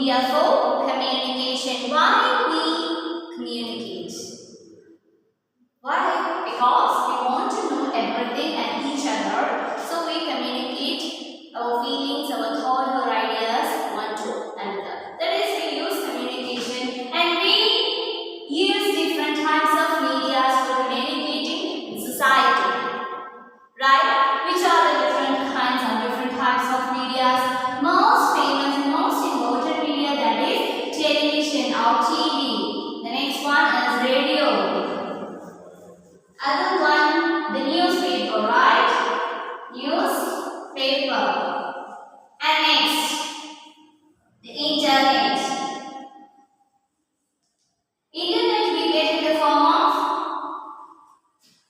media for communication. Why we communicate? Why? Because we want to know everything and each other. So we communicate our feelings, our thoughts, our ideas one to another. That is, we use communication and we use different types of media for communicating in society. Right? Which are the different kinds and different types of media? Most famous and most important media, that is television or TV. The next one is radio. Other one, the newspaper, right? Newspaper. And next, the internet. Internet we get in the form of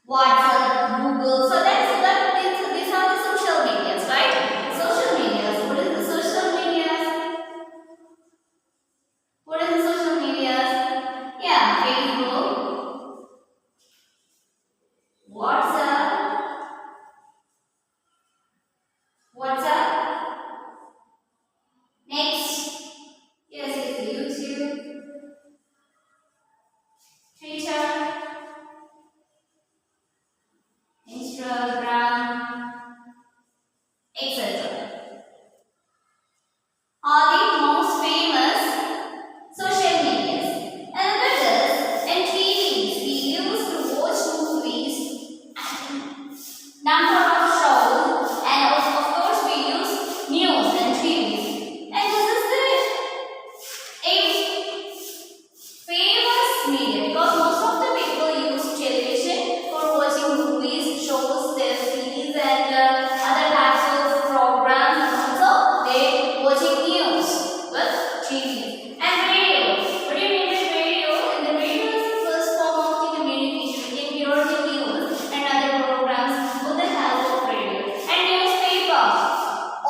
WhatsApp, Google. So these are the social medias, right? Social medias. What is the social medias? What is the social medias? Yeah, Facebook, WhatsApp. Next, yes, it's YouTube, Twitter, Instagram, etc. Are the most famous social medias. And with this, in TVs, we used to watch movies, number of shows, and of course we use news and TVs. And this is a famous media because most of the people use television for watching movies, shows, their series, and other types of programs. Also, they watching news with TV and radio. What do you mean by radio? And the radio is the first form of the communication. We can hear the news and other programs with the help of radio. And newspaper.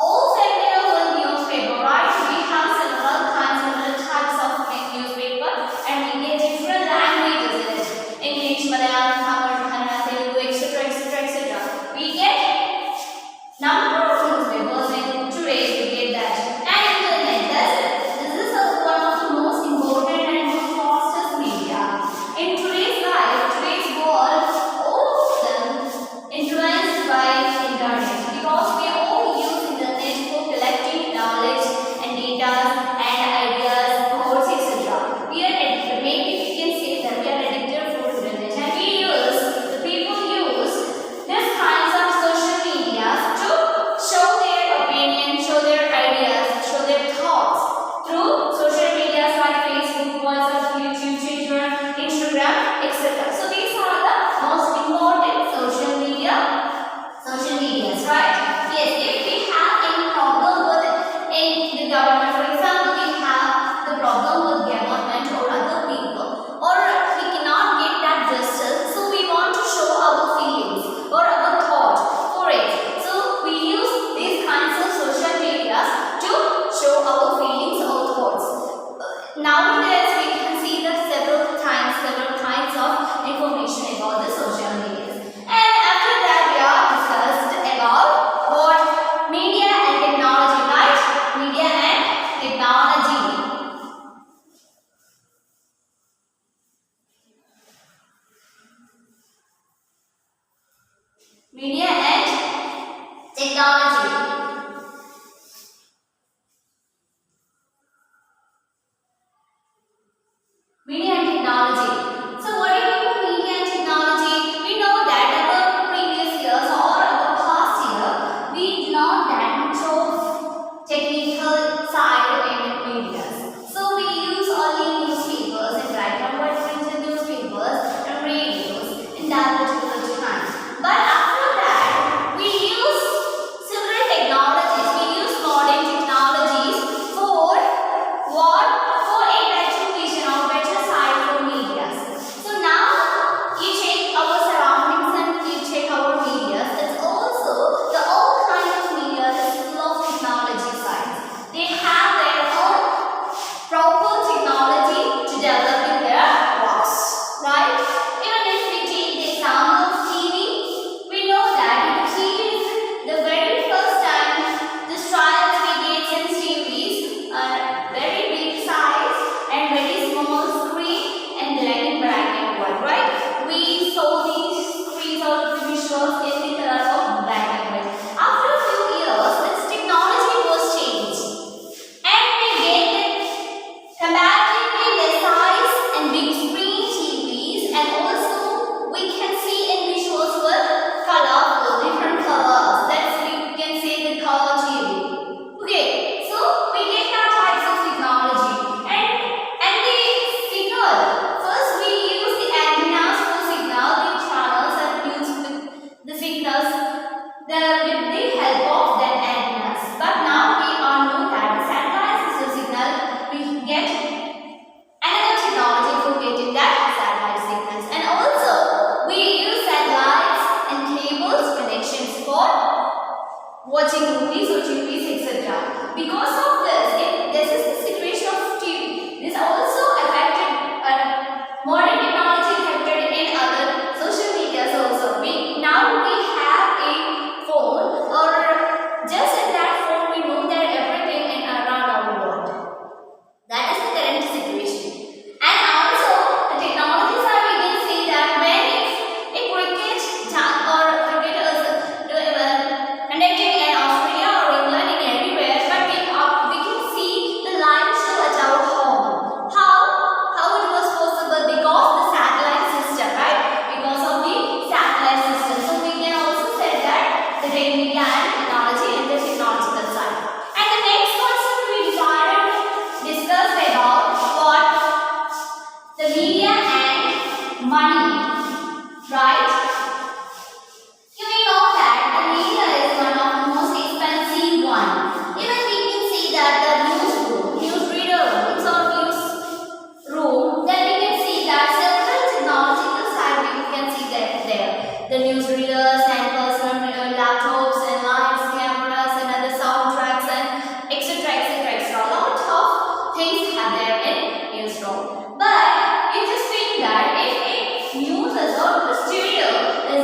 All familiar with newspaper, right? We have several types of newspaper, and we get different languages in it. English, Malayalam, Tamil, Kannada, Telugu, etc., etc., etc. We get number of newspapers in today's we get that. And internet, this is one of the most important and most fastest media. In today's life, today's world, all of them influenced by internet because we all use internet for collecting knowledge and data and ideas, thoughts, etc. We are maybe we can say that we are addicted for internet, and the people use this kinds of social media to show their opinion, show their ideas, show their thoughts through social medias like Facebook, WhatsApp, YouTube, Twitter, Instagram, etc. So these are the most important social medias, right? Yes, if we have any problem with in the government, for example, we have the problem with government or other people, or we cannot get that justice, so we want to show our feelings or our thought for it. So we use these kinds of social medias to show our feelings or thoughts. Nowadays we can see that several kinds of information about the social medias. And after that we are discussed about what media and technology, right? Media and technology. Media and technology. Media and technology. So what do you mean by media and technology? We know that our previous years or our past year, we did not that much of technical side in media. So we use only newspapers and write printed newspapers and radios in that particular time. But after that,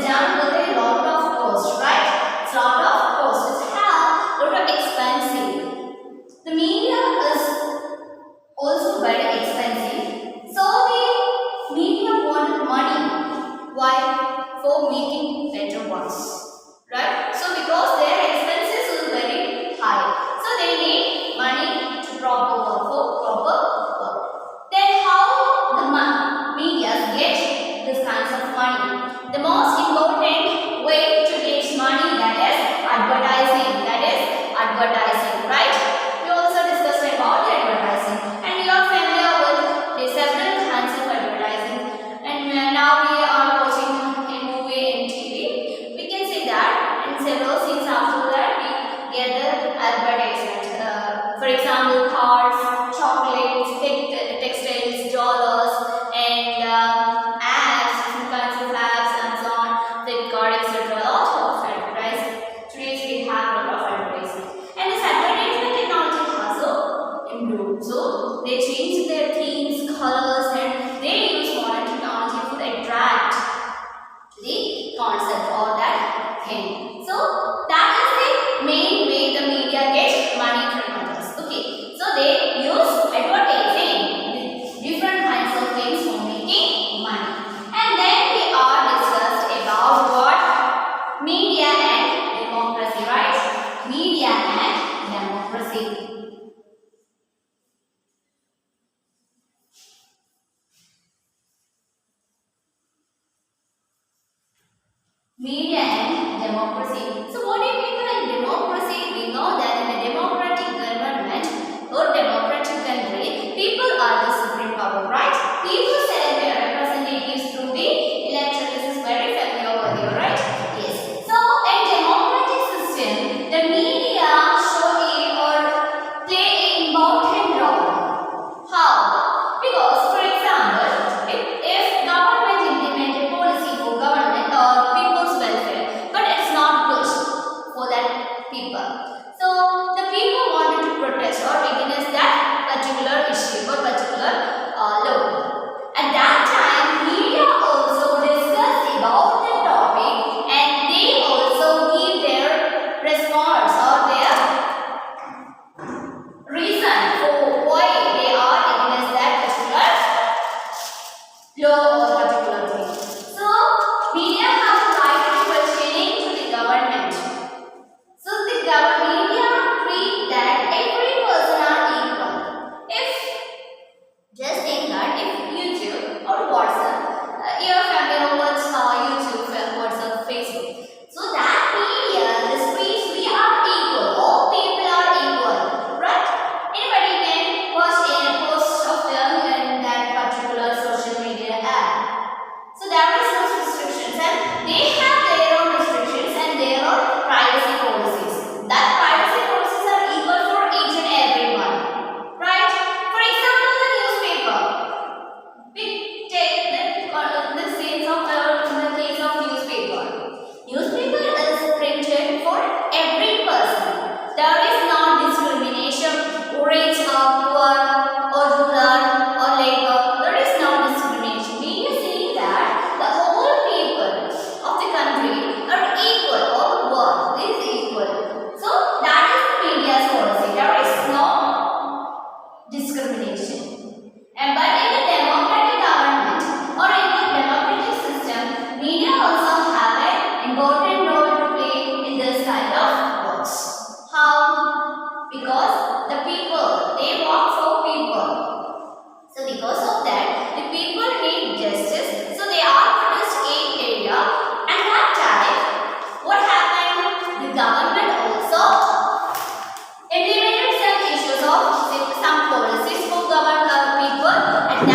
done with a lot of cost, right? It's lot of cost. It's a lot of expensive. The media is also very expensive. So the media want money. Why? For making better ones. Right? So because their expenses is very high. So they need money to proper work for proper work. Then how the media get this kinds of money? The most important way to get money, that is advertising. That is advertising, right? We also discussed about the advertising, and we are familiar with the several kinds of advertising. And now we are watching a movie in TV. We can say that in several scenes after that we get the advertisement. For example, cars, chocolates, textiles, dollars, and ads, different kinds of apps, Amazon, Flipkart, etc. Lots of advertising. Today we have a lot of advertising, and this advertisement technology has also improved. So they change their themes, colors, and they use modern technology to attract the concept or that thing. So that is the main way the media gets money from others. Okay, so they use advertising with different kinds of things for making money. And then we are discussed about what media and democracy, right? Media and democracy. Media and democracy. So what do you mean by democracy? We know that in a democratic government or democratic country, people are the supreme power, right? People select their representatives through the election. This is very familiar with you, right? Yes. So in democratic system, the media show a or play an important role. How? Because for example, if government implement a policy for government or people's welfare, but it's not good for that people. So the people wanted to protest or against that particular issue or particular law. At that time, media also discuss about the topic, and they also give their response or their reason for why they are against that particular law or particular thing. So media have the right of questioning to the government. So the media treat that every person are equal. If just think that if YouTube or WhatsApp, you are familiar with YouTube, WhatsApp, Facebook. So that media, the speech, we are equal. All people are equal, right? Anybody can post a post of them in that particular social media app. So there is no restrictions, and they have their own restrictions and their own privacy policies. That privacy policies are equal for each and everyone, right? For example, the newspaper. We take the sense of in the case of newspaper. Newspaper is printed for every person. There is no discrimination, rich or poor or rural or labor. There is no discrimination. Meaning saying that the whole people of the country are equal. All the world is equal. So that is the media's policy. There is no discrimination. And but in a democratic government or in a democratic system, media also have an important role to play in this kind of works. How? Because the people, they work for people. So because of that, the people need justice. So they are protest a area, and that time, what happened? The government also implemented some issues of some policies for government people, and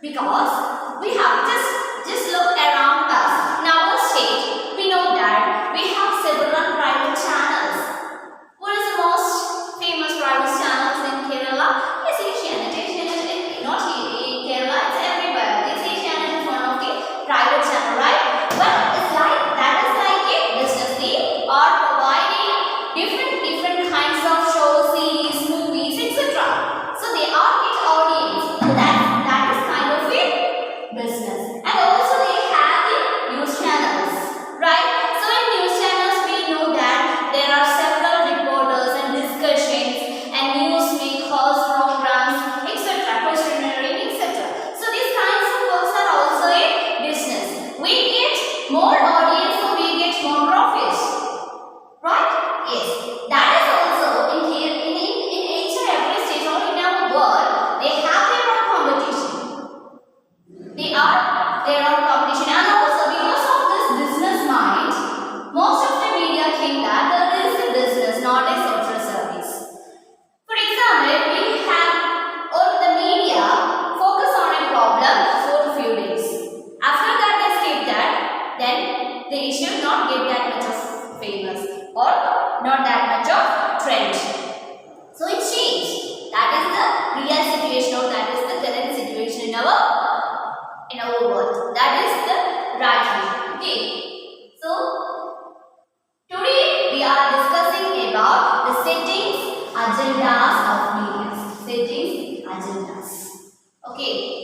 Because we have just look around us. In our state, we know that we have several private channels. What is the most famous private channels in Kerala? It's Asianet. Asianet, not in Kerala, it's everywhere. This Asianet is one of the private channel, right? But it's like that is like a business. They are providing different kinds of shows, series, movies, etc. So they are get audience. That is kind of a business. And also they have the news channels, right? So in news channels we know that there are several reporters and discussions and news makers, programs, etc. questionnaire, etc. So these kinds of works are also a business. We get more audience, so we get more profits, right? Yes. That is also in here in each and every state or in our world, they have their own competition. There are competition, and also because of this business mind, most of the media think that there is a business, not a social service. For example, we have or the media focus on a problem for a few days. After that, they skip that. Then the issue not get that much of famous or not that much of trend. So it changed. That is the real situation, or that is the current situation in our world. That is the right way. Okay. So today we are discussing about the settings, agendas of media. Settings, agendas. Okay.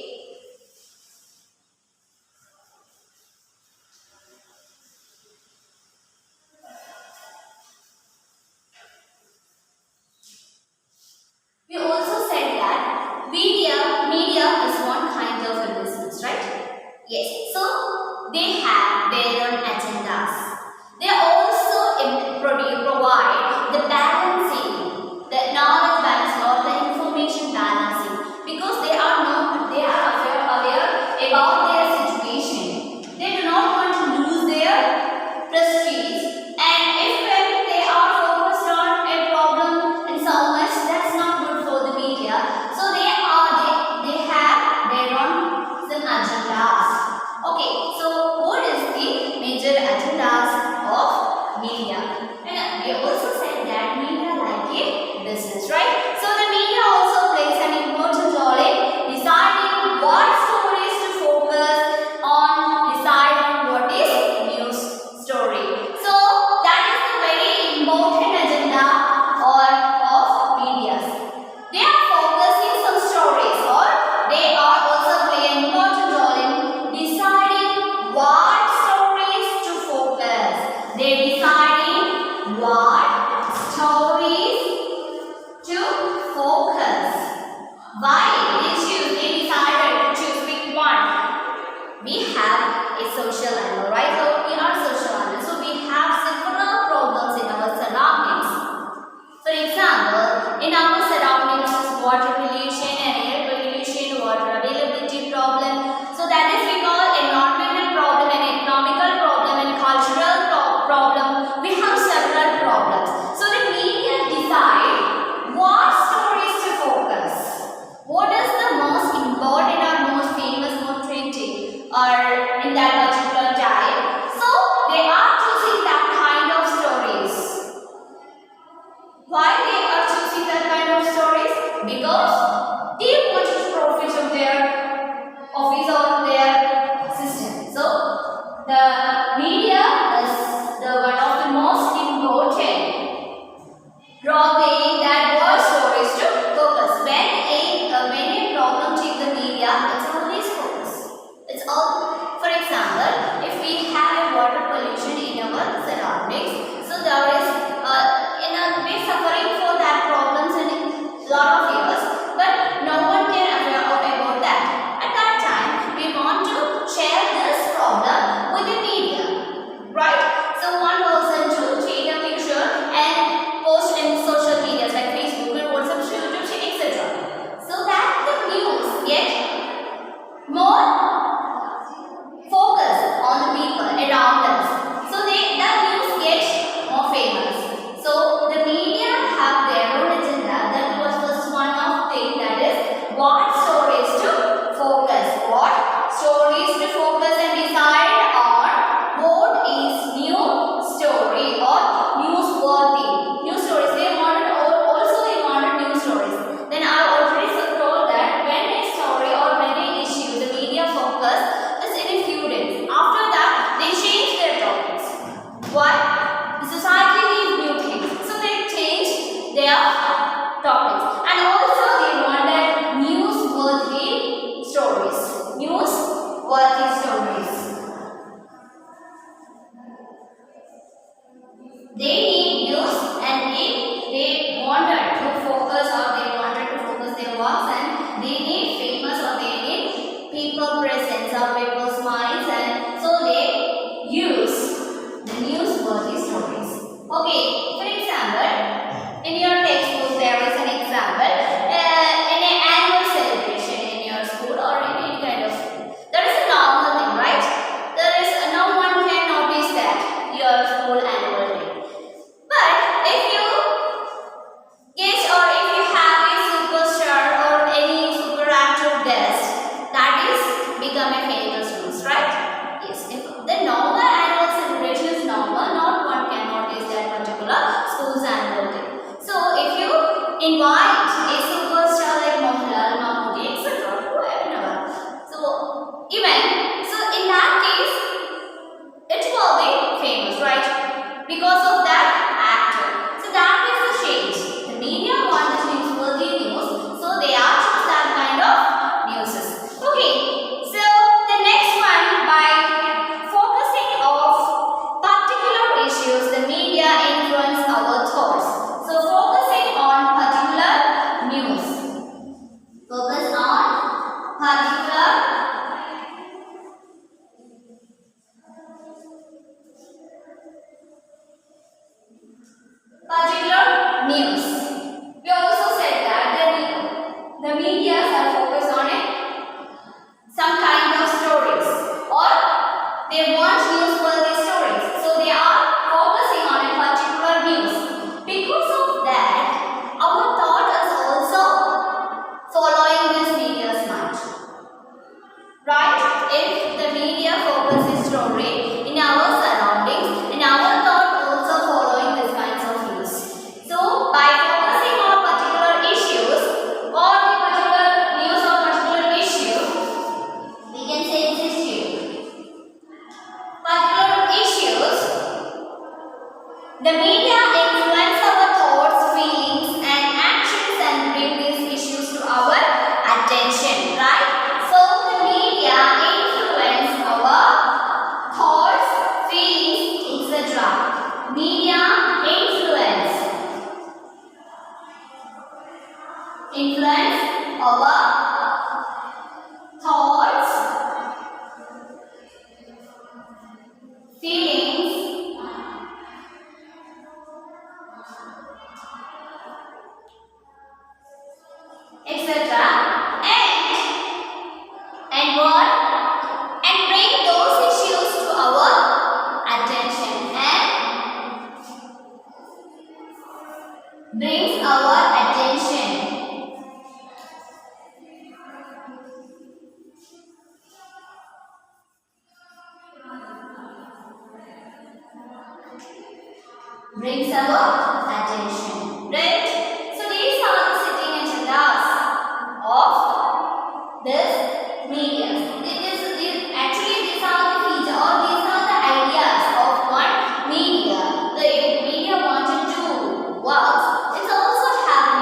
We also said that media is one kind of a business, right? Yes. So they have their own agendas. They also provide the balancing, the knowledge balancing or the information balancing, because they are aware about their situation. They do not want to lose their prestige, and if when they are focused on a problem in so much, that's not good for the media. So they have their own some agendas. Okay, so what is the major agendas of media? And we also said that media like a business, right? So the media also plays an important role in deciding what stories to focus on, deciding what is news story. So that is the very important agenda of media. They are focusing some stories, or they are also playing an important role in deciding what stories to focus. They deciding what stories to focus. Why they decided to choose pick one. We have a social animal, right? So we are social animals. So we have several problems in our surroundings. For example, in our surroundings, water pollution and air pollution, water availability problem. So that is we call environmental problem and economical problem and cultural problem. We have several problems. So the media decide what stories to focus. What is the most important or most famous, most trendy, or in that particular time? So they are choosing that kind of stories. Why they are choosing that kind of stories? Because they want to profit of their office or their system. So the media is the one of the most important role playing that what stories to focus. When a problem take the media, it's always focus. It's all. For example, if we have a water pollution in our surroundings, so there is we're suffering for that problems in a lot of years. their topics. And also they wanted newsworthy stories. Newsworthy stories. They need news, and if they wanted to focus their works, and they need famous, or they need people presence or people's minds, and so they use the newsworthy stories. Okay, for example, in your textbook there is an example in an annual celebration in your school or in any kind of school. That is a normal thing, right? No one can notice that your school annual day. But if you get, or if you have a superstar or any super active guest, that is become a famous news, right? Yes. If the normal annual celebration is normal, not one can notice that particular school's annual day. So if you invite a superstar like Mohanlal, Mahmoodi, etc., whoever, so even so in that case, it will be famous, right? Because of that actor. So that is the change. The media wants newsworthy news, so they are choose that kind of news. Okay, so the next one, by focusing of particular issues, the media influence our thoughts. So focusing on particular news. Focus on particular news. We also said that the media are focused on some kind of stories, or they want newsworthy stories. So they are focusing on a particular news. Because of that, our thought is also following this media's mind. Right? If the media focuses story in our surroundings, in our thought also following this kinds of news. So by focusing on particular issues, or the particular news or particular issue, we can say this issue. Particular issues, the media influence our thoughts, feelings, and actions, and bring these issues to our attention, right? So the media influence our thoughts, feelings, etc. Media influence our thoughts, feelings, etc. and what? And bring those issues to our attention, and brings our attention. Brings our attention, right? So these are the sitting agendas of this media. Actually these are the features, or these are the ideas of one media. The media wanted to work. It's also have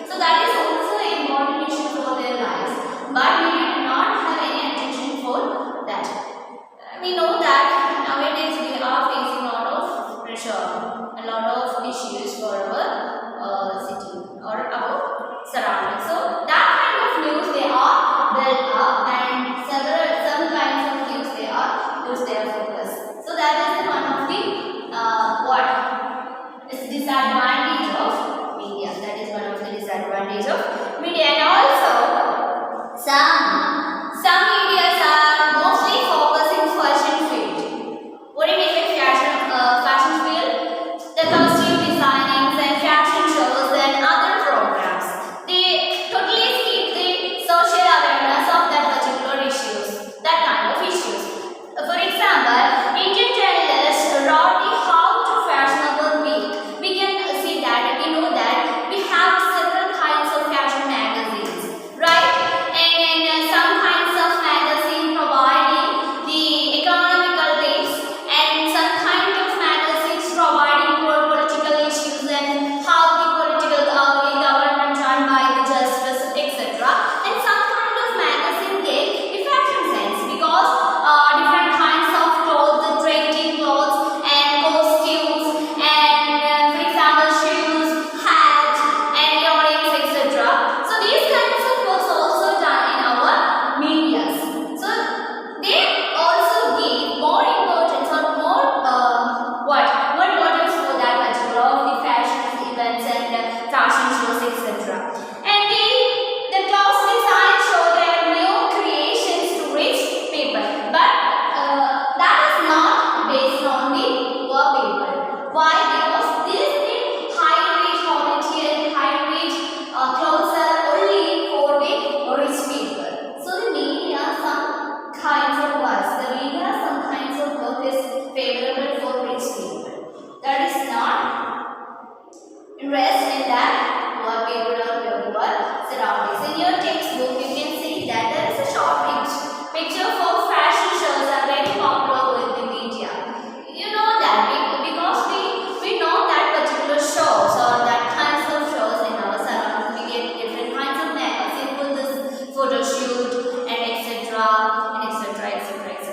So that is also an important issue for their lives. But we did not have any attention for that. We know that nowadays we are facing a lot of pressure, a lot of issues for our city or our surroundings. So that kind of news they are built up, and some kinds of news they are lose their focus. So that is one of the what is disadvantage of media. That is one of the disadvantage of media. And also some medias are mostly focusing fashion field. What do you mean by fashion field? The costume designings and fashion shows and other programs. They totally skip the social awareness of that particular issues, that kind of issues. For example, Indian journalists wrote the How to Fashionable Week. We can see that, we know that we have several kinds of fashion magazines, right? And some kinds of magazine providing the economical tips, and some kind of magazines providing political issues and how the political government run by the justice, etc. And some kind of magazine get the fashion sense, because different kinds of clothes, the trendy clothes and costumes, and for example shoes, hat and earrings, etc. So these kinds of clothes also done in our medias. So they also give more importance or more importance for that particular of the fashion events and fashion shows, etc. And the clothes design show their new creations to rich people, but that is not based on the poor people. Why? Because these high rate quality and high rate clothes are only for the rich people. So the media some kinds of works, the media some kinds of work is favorable for rich people. That is not rest in that poor people or poor surroundings. In your textbook, you can see that there is a short picture for fashion shows are very popular with the media. You know that because we know that particular shows or that kinds of shows in our surroundings. We get different kinds of magazines for this photo shoot and etc. and etc.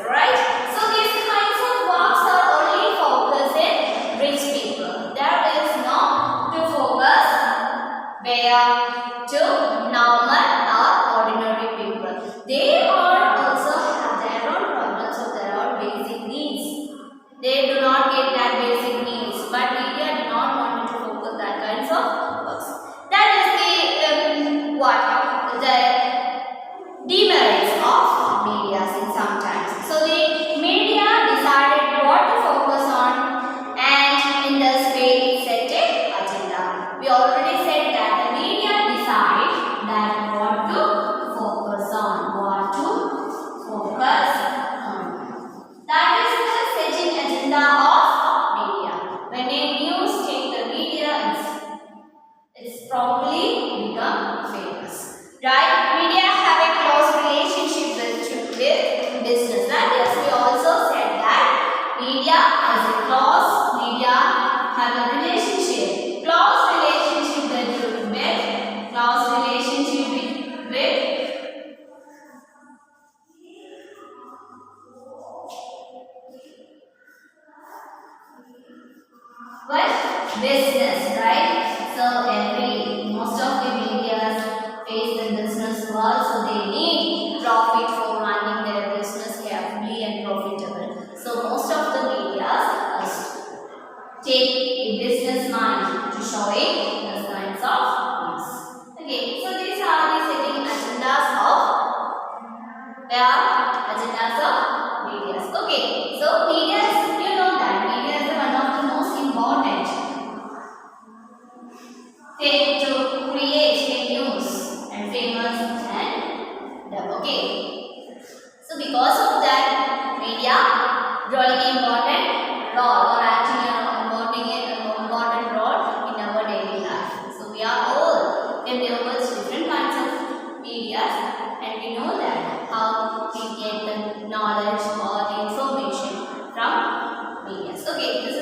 Right? So these kinds of works are only focused in rich people. There is no to focus where to normal or ordinary people. They are also have their own problems or their own basic needs. They do not get that basic needs, but media do not want to focus that kinds of works. That is the demerits of media in sometimes. So the media decided what to focus on, and in this way it set a agenda. We already said that the media decide that what to focus on, That is the setting agenda of media. When a news take the media, it's probably become famous. Right? Media have a close relationship with business. That is, we also said that media have a relationship, close relationship with business, right? So most of the medias face the business world, so they need profit for running their business carefully and profitable. So most of the medias take a business mind to showing those kinds of news. Okay, so these are the setting agendas of medias. Okay, so medias, you know that media is one of the most important thing to create a news and famous and okay. So because of that, media rolling an important role or acting an important role in our daily life. So we are all familiar with different kinds of media, and we know that how we get the knowledge or the information from media. Okay, this